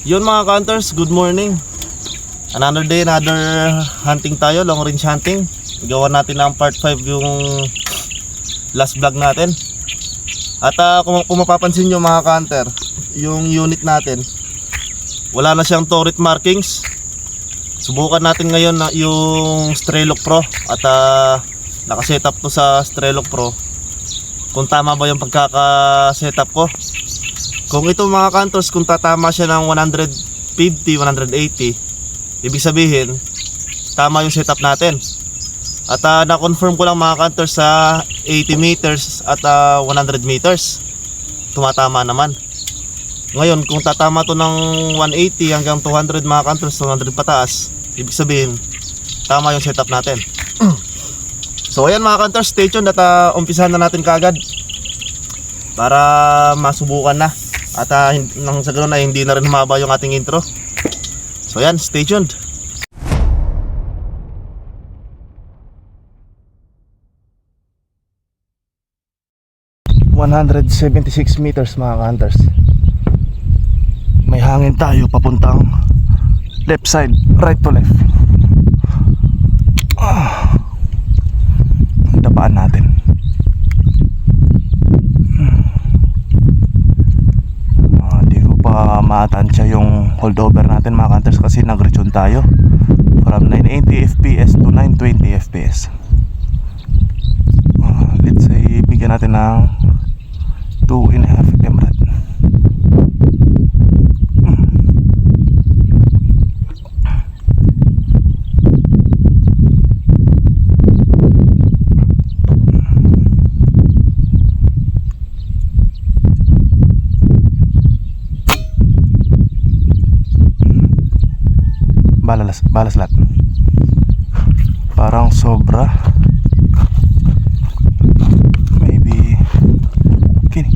Yun mga counters, good morning. Another day, another hunting tayo, long range hunting. Gawa natin ng part 5 yung last vlog natin. At kung mapapansin nyo mga counter, yung unit natin wala na siyang turret markings. Subukan natin ngayon na yung Strelok Pro. At nakasetup to sa Strelok Pro. Kung tama ba yung pagkaka-setup ko. Kung ito mga counters, kung tatama siya ng 150, 180, ibig sabihin tama yung setup natin. At na-confirm ko lang mga counters sa 80 meters at 100 meters tumatama naman. Ngayon kung tatama to ng 180 hanggang 200 mga counters, 200 pataas, ibig sabihin tama yung setup natin. So ayan mga counters, stay tuned at umpisahan na natin kagad para masubukan na. At nang sa ganoon na hindi na rin humaba yung ating intro. So yan, stay tuned. ...176 meters mga hunters. May hangin tayo papuntang left side, right to left. Dapaan natin. Matansya yung holdover natin mga hunters kasi nag-retune tayo from 980 fps to 920 fps. Let's say bigyan natin ng 2.5 MRAD. Balas lahat. Parang sobra. Maybe Gini.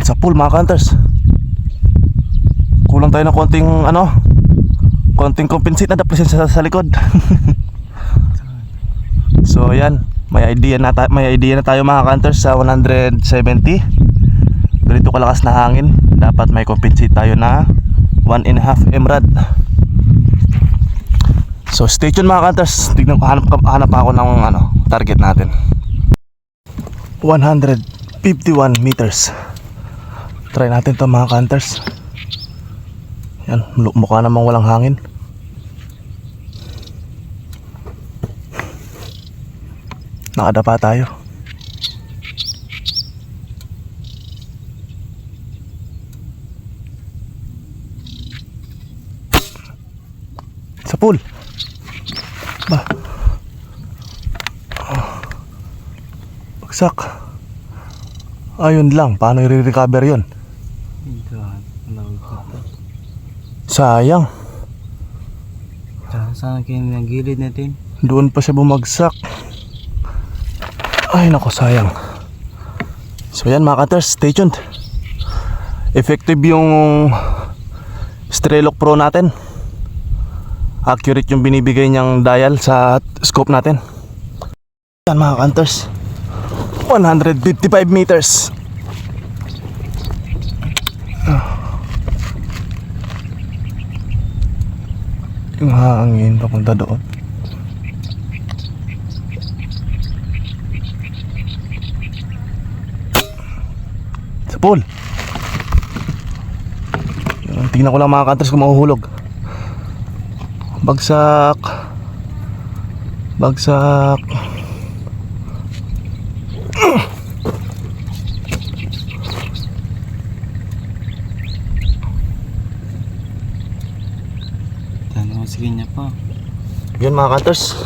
Sa pool mga hunters. Kulang tayo ng konting compensate na dapat sa likod. So yan, may idea na tayo mga hunters sa 170. Ganito kalakas na hangin, dapat may compensate tayo na 1.5 MRAD. So stay tuned mga hunters. Tignan ko, hanap ako ng target natin. 151 meters. Try natin to mga hunters. Yan, mukha namang walang hangin. Nakadapa tayo. Sa pool. Ba. Bagsak. Ayun lang, paano i-recover yun? Sayang. Saan kayo ng gilid natin? Doon pa siya bumagsak. Ay nako, sayang. So yan mga cutters, stay tuned. Effective yung Strelok Pro natin. Accurate yung binibigay niyang dial sa scope natin. Yan mga cutters, 155 meters. Yung hangin papunta doon. Sa pool. Tingnan ko lang mga cutters kung mahuhulog. Bagsak. Sige niya pa. Yun mga cutters,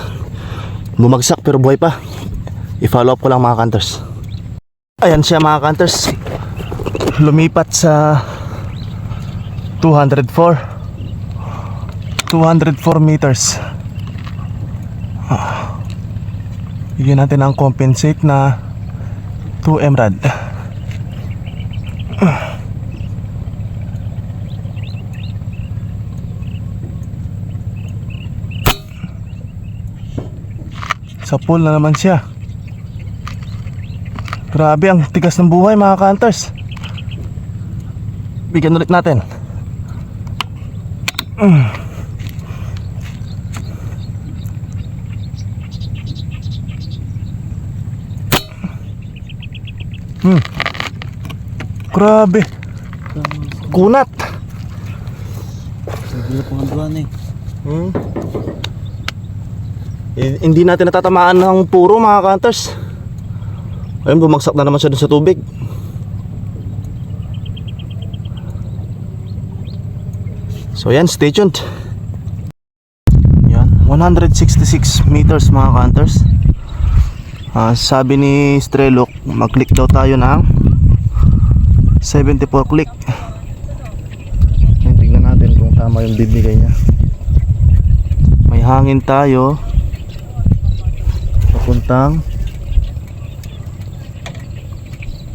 bumagsak pero buhay pa. I-follow up ko lang mga cutters. Ayan siya mga cutters, lumipat sa 204 meters. Bigyan natin ang compensate na 2 MRAD. Sa pool na naman siya. Grabe ang tigas ng buhay mga ka-hunters. Bigyan ulit natin. Grabe. Kunat. Sige po ang buwan eh. Hindi natin natatamaan ng puro mga ka-hunters. Ayun, bumagsak na naman siya dun sa tubig. So yan, stay tuned. Yan, 166 meters mga ka-hunters. Sabi ni Strelok, mag-click daw tayo ng 74 click. Yan, tignan natin kung tama yung bibigay niya. May hangin tayo papuntang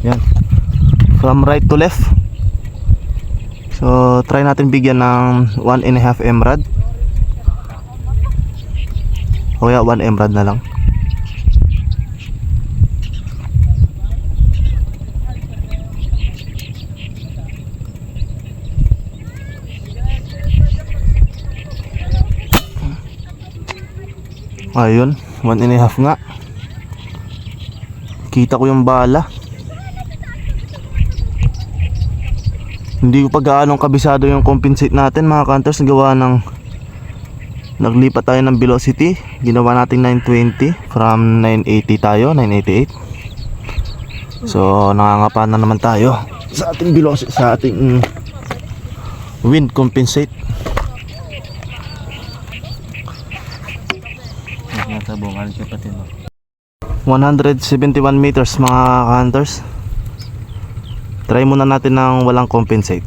yan, from right to left. So try natin bigyan ng 1.5 emerald o kaya 1 emerald na lang. Ayun, 1.5 nga. Kita ko yung bala. Hindi ko pa gaanong kabisado yung compensate natin mga ka-hunters. Gawa ng naglipat tayo ng velocity. Ginawa natin 920 from 980 tayo, 988. So nangangapa na naman tayo sa ating velocity, sa ating wind compensate. Nasa bungal siya pati no. 171 meters mga ka-hunters. Try muna natin ng walang compensate.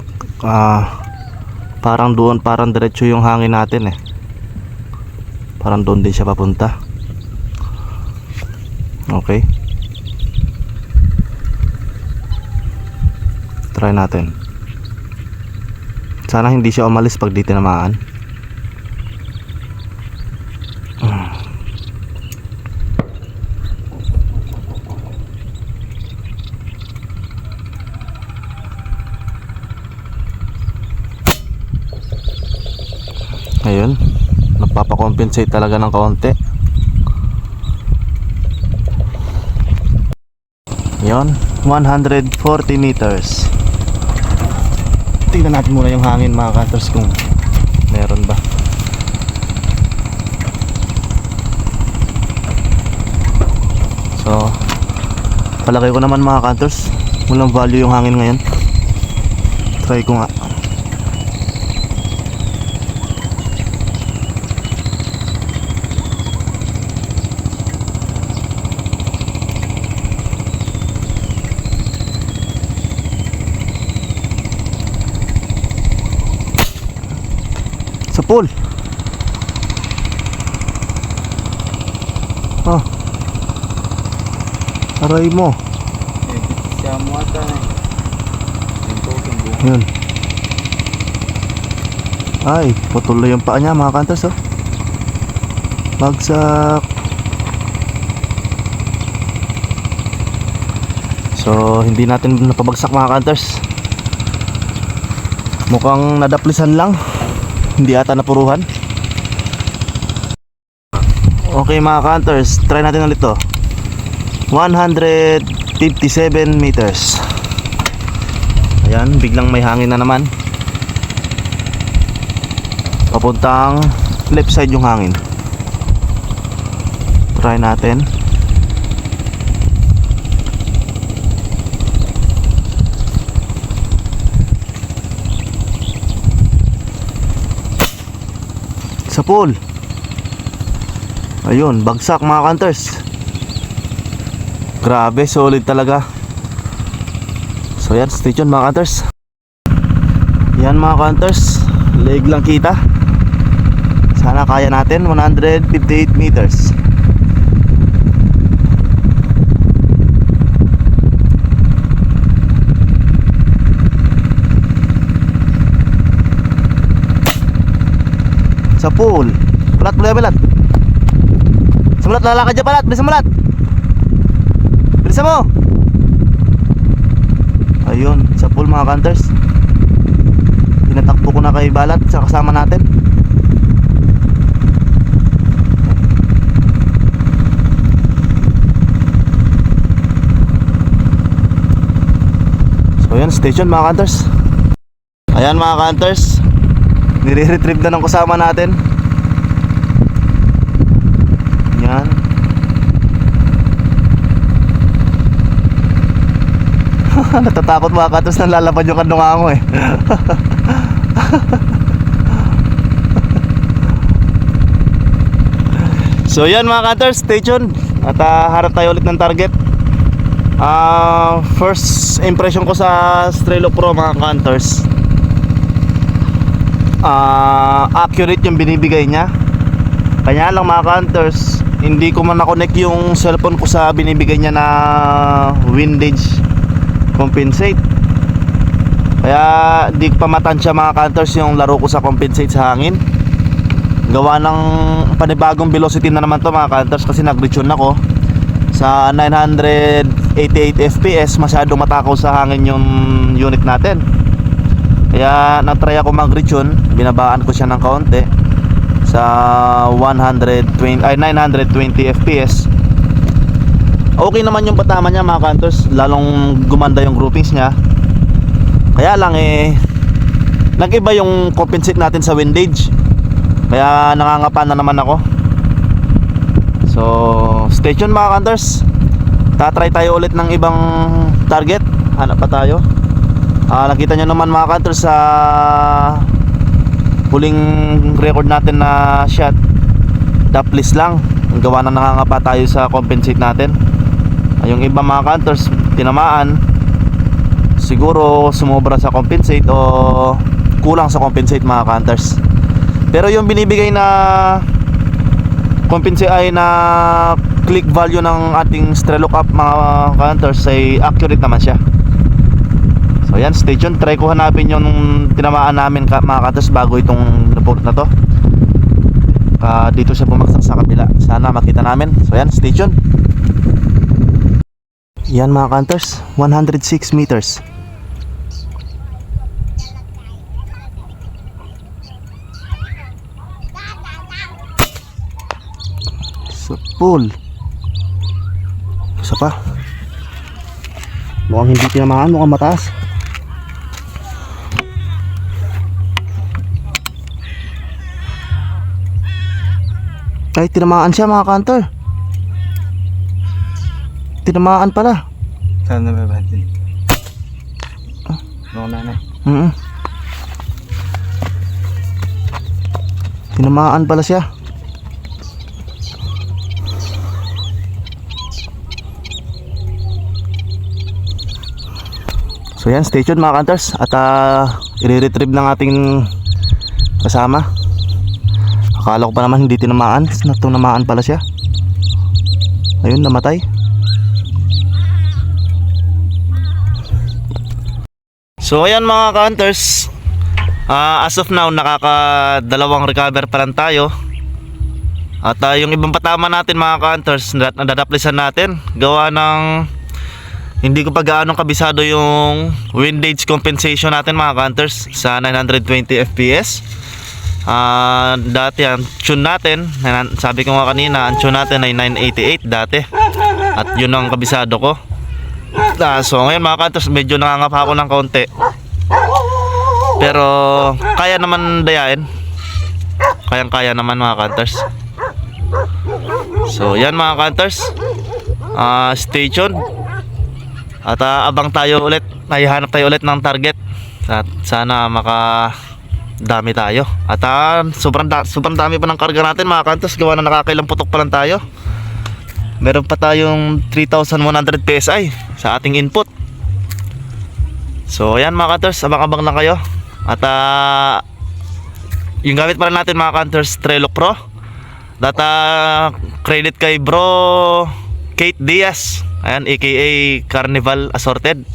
Parang doon, parang diretso yung hangin natin eh. Parang doon din siya papunta. Okay. Try natin. Sana hindi siya umalis pag di tinamaan. Ayun, napapakompensate talaga ng kaunti. Yun, 140 meters. Tingnan natin muna yung hangin mga ka-hunters kung meron ba. So palagay ko naman mga ka-hunters, walang value yung hangin ngayon. Try ko nga. Sa pool. Aray mo. Siya mo ata eh. Yung token buwan. Yun. Ay, patuloy yung paa niya mga ka-hunters oh. Bagsak. So hindi natin napabagsak mga ka-hunters. Mukhang nadaplisan lang. Hindi ata napuruhan. Okay mga ka-hunters, try natin ulit to. 157 meters. Ayan, biglang may hangin na naman. Papuntang left side yung hangin. Try natin. Sa pool. Ayun, bagsak mga ka-hunters. Grabe, solid talaga. So yan, stay tuned mga ka-hunters. Yan mga ka-hunters, leg lang kita. Sana kaya natin. 158 meters. Sa pool. Pelat, pelat, pelat. Sa Mulat, lalakad dyan palat. Bilisan mo Mulat. Bilisan mo. Ayun, sa pool mga hunters. Pinatakbo ko na kay Balat sa kasama natin. So yan, station mga hunters. Ayan mga hunters, nire-retrieve na ng kasama natin. Yan. Natatakot mga hunters na lalaban yung kandungango eh. So yan mga hunters, stay tuned. At harap tayo ulit ng target. First impression ko sa Strelo Pro mga hunters, accurate yung binibigay niya. Kanya lang mga hunters, hindi ko man na-connect yung cellphone ko sa binibigay niya na windage compensate. Kaya di pa matansya mga hunters yung laro ko sa compensate sa hangin. Gawa ng panibagong velocity na naman to mga hunters, kasi nag-retune ako sa 988 fps. Masyadong matakaw sa hangin yung unit natin. Kaya nagtry ako mag-retune, binabaan ko siya ng kaunti sa 920 fps. Okay naman yung patama niya mga hunters, lalong gumanda yung groupings niya. Kaya lang nag-iba yung compensate natin sa windage. Kaya nangangapa na naman ako. So stay tuned mga hunters. Tatry tayo ulit ng ibang target. Hanap pa tayo. Nakita nyo naman mga hunters sa huling record natin na shot, topless lang. Ang gawa na nangangapa tayo sa compensate natin. Yung iba mga hunters tinamaan, siguro sumobra sa compensate o kulang sa compensate mga hunters. Pero yung binibigay na compensate ay na click value ng ating Strelo Cup mga hunters ay accurate naman siya. So yan, stay tuned. Try ko hanapin yung tinamaan namin mga hunters bago itong report na to. Dito siya bumagsak sa kabila. Sana makita namin. So yan, stay tuned. Yan mga hunters, 106 meters. Sa pool. Isa pa. Mukhang hindi tinamaan, mukhang mataas. Ay, tinamaan siya mga hunter. Tinamaan pala. Sana ba batin? No na. Tinamaan pala siya. So yan, stay tuned mga hunters. At i-retrieve ng ating kasama. Akala ko pa naman hindi tinamaan. Tinamaan pala siya. Ayun, namatay. So ayan mga hunters, as of now nakakadalawang recover pa lang tayo. At yung ibang patama natin mga hunters, nadadaplisan natin. Gawa ng hindi ko pa gaano kabisado yung windage compensation natin mga hunters sa 920 fps. Dati ang tune natin, sabi ko nga kanina, ang tune natin ay 988 dati. At yun ang kabisado ko. So ngayon mga hunters, medyo nangangapa ako ng kaunti. Pero kaya naman dayain. Kayang-kaya naman mga hunters. So yan mga hunters, stay tuned. At abang tayo ulit, naihanap tayo ulit ng target. At sana makadami tayo. At sobrang dami pa ng karga natin mga hunters. Gawa na nakakailang putok pa lang tayo. Meron pa tayong 3,100 PSI sa ating input. So ayan mga hunters, abang-abang lang kayo. At yung gamit pa rin natin mga hunters, Strelo Pro. Data credit kay bro Kate Diaz. Ayan, aka Carnival Assorted.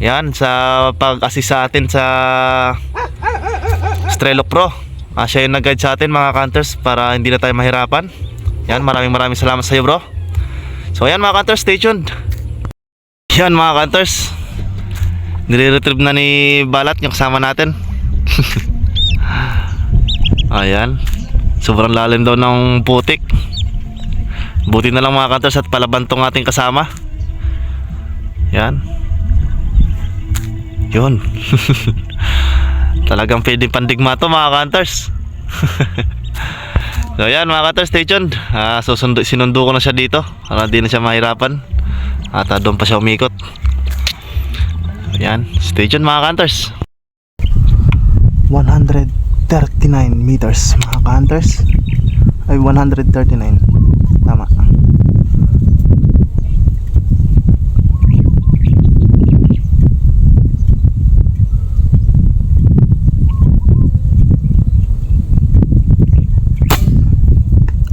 Yan, sa pag-assist sa atin sa Strelo Pro. Siya yung nag-guide sa atin mga hunters para hindi na tayo mahirapan. Yan, maraming salamat sa iyo, bro. So ayan mga Cunters, stay tuned. Yan mga Cunters, nire-retrieve na ni Balat yung kasama natin. Ayan, sobrang lalim daw ng putik. Buti na lang mga Cunters at palaban tong ating kasama. Yan. Yun. Talagang pwedeng pandigma to mga Cunters. So yan mga Cunters, stay tuned. Sinundo ko na siya dito para di na siya mahirapan. At doon pa siya umikot. Yan, stay tuned mga Cunters. 139 meters mga Cunters. Ay 139. Tama.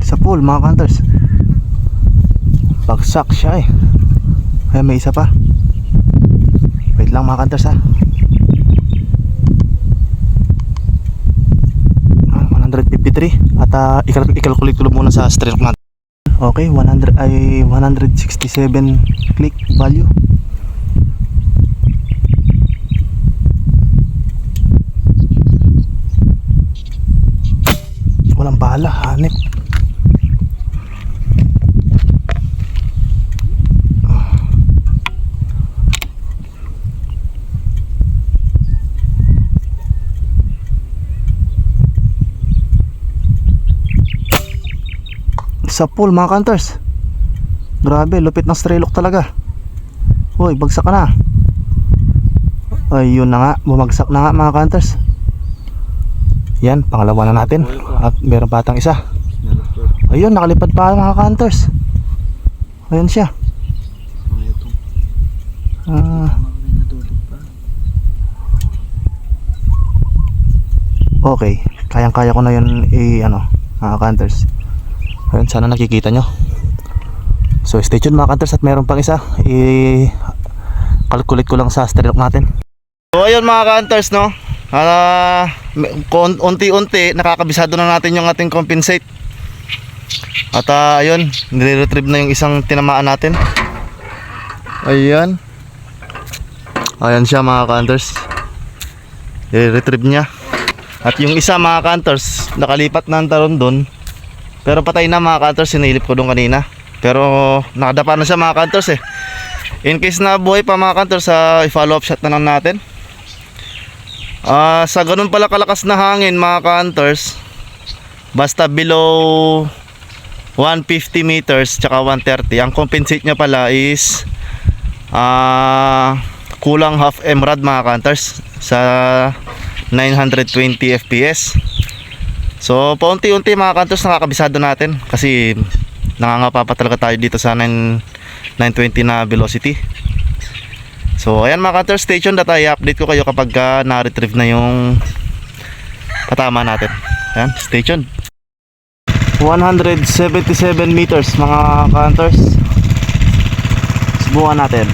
Sa pool mga Cunters. Bagsak siya eh. Ay, may isa pa. Wait lang mga Cunters ha. 153 at i-calculate ko muna sa stroke natin. Okay, 167 click value. Walang bala, hanip. Sa pool mga Cunters. Grabe, lupit ng strelok talaga. Hoy, bagsak ka na. Ay, yun na nga, bumagsak na nga mga Cunters. Yan, pangalawa na natin. At meron patang isa. Ayun, nakalipad pa mga Cunters. Ayun siya. Okay, kayang-kaya ko na yun mga Cunters. Ayun, sana nakikita nyo. So stay tuned mga Cunters at meron pang isa. I-calculate ko lang sa stroke natin. So ayun mga Cunters, no, unti-unti nakakabisado na natin yung ating compensate. At ayun, nire-retrieve na yung isang tinamaan natin. Ayan. Ayan siya mga Cunters. I-retrieve niya. At yung isa mga Cunters, nakalipat na ang talon doon. Pero patay na mga Cunters, sinilip ko doon kanina. Pero nakadapa na siya mga Cunters eh. In case na buhay pa mga Cunters, i-follow up shot na lang natin. Sa ganun pala kalakas na hangin mga Cunters, basta below 150 meters tsaka 130, ang compensate niya pala is kulang half MRAD mga Cunters sa 920 FPS. So paunti-unti mga Cunters nakakabisado natin kasi nangangapa pa talaga tayo dito sa 920 na velocity. So ayan mga Cunters, stay tuned at i-update ko kayo kapag na-retrieve na yung katama natin. Ayan, stay tuned. 177 meters mga Cunters. Subukan natin.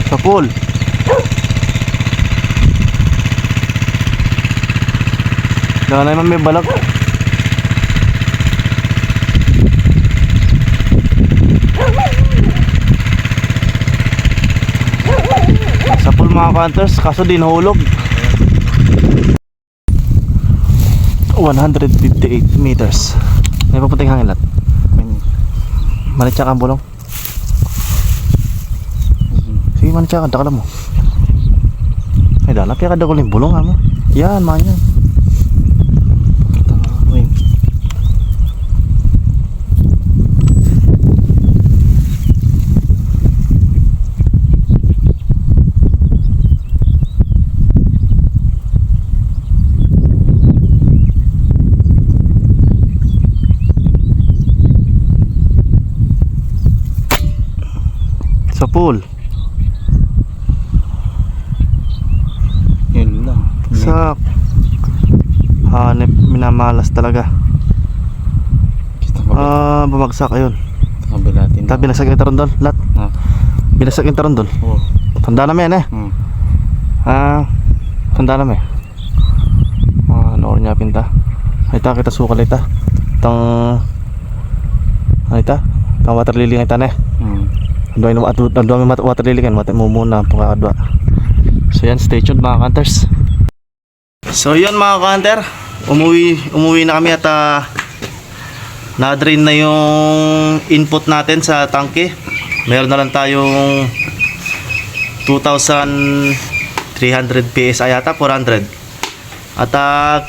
Sa pool. Kaya naman may balag. Sa pool mga hunters, kaso di nahulog. 158 meters. May papunting hangin lahat. Manitsa ka ang bulong. Sige, manitsa ka, dakala mo. Ay, dala, kaya kada ko yung bulong ha mo. Yan, mga yan. Sa pool. Yun lang. Sa hanip, minamalas talaga. Bumagsak ayun. Kabilatin. Binagsak yung tarondol, lat. Ha? Binagsak yung tarondol. Oo. Tanda namin eh. Tanda namin. Ano niya pinta. Ay ta kita sukal ita. Tang ay ta. Tang water lily ng taneh. Andun may water lily kan mata mo muna pagkakadwa. So yan, stay tuned mga hunters. So yun mga hunter, umuwi na kami at na-drain na yung input natin sa tangke. Meron na lang tayong 2,300 PSI yata, 400. At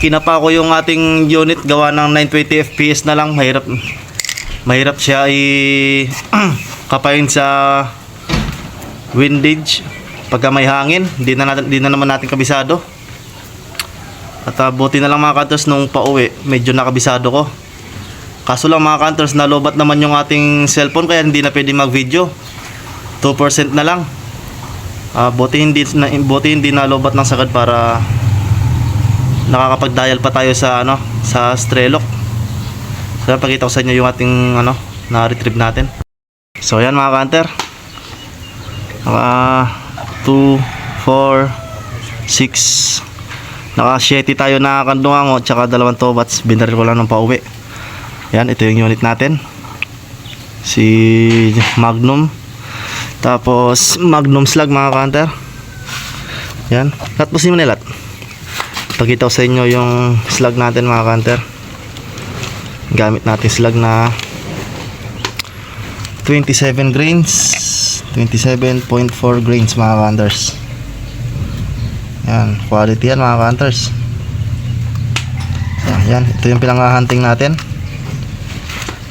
kinapa ko yung ating unit, gawa ng 920 FPS na lang. Mahirap siya kapain sa windage pagka may hangin. Di na naman natin kabisado. At buti na lang mga hunters, nung pauwi medyo nakabisado ko. Kaso lang mga hunters, nalobat naman yung ating cellphone kaya hindi na pwede mag video. 2% na lang. Buti hindi nalobat ng sagad para nakakapag-dial pa tayo sa sa Strelok. So pakita ko sa inyo yung ating na-retrieve natin. So yan mga hunter. 2, 4, 6. Naka 7 tayo na kandungango tsaka 2 tobats. Binaril ko lang ng pauwi. Yan, ito yung unit natin. Si Magnum. Tapos Magnum slug mga hunter. Yan, lahat po si Manilat. Pakita ko sa inyo yung slug natin mga hunter. Gamit natin slug na 27 grains, 27.4 grains mga hunters. Yan, quality yan mga hunters. Yan, ito yung pinang-hunting natin.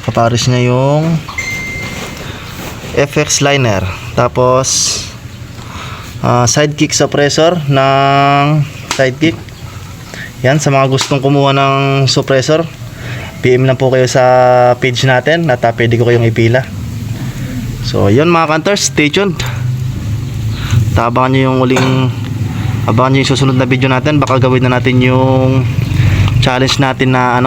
Kapares niya yung FX liner. Tapos sidekick suppressor ng sidekick. Yan, sa mga gustong kumuha ng suppressor, PM lang po kayo sa page natin at pwede ko kayong ipila. So yun mga hunters, stay tuned. Abangan nyo yung susunod na video natin. Baka gawin na natin yung challenge natin na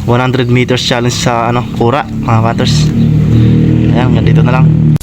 100 meters challenge sa kura mga hunters. Ayan, ganito na lang.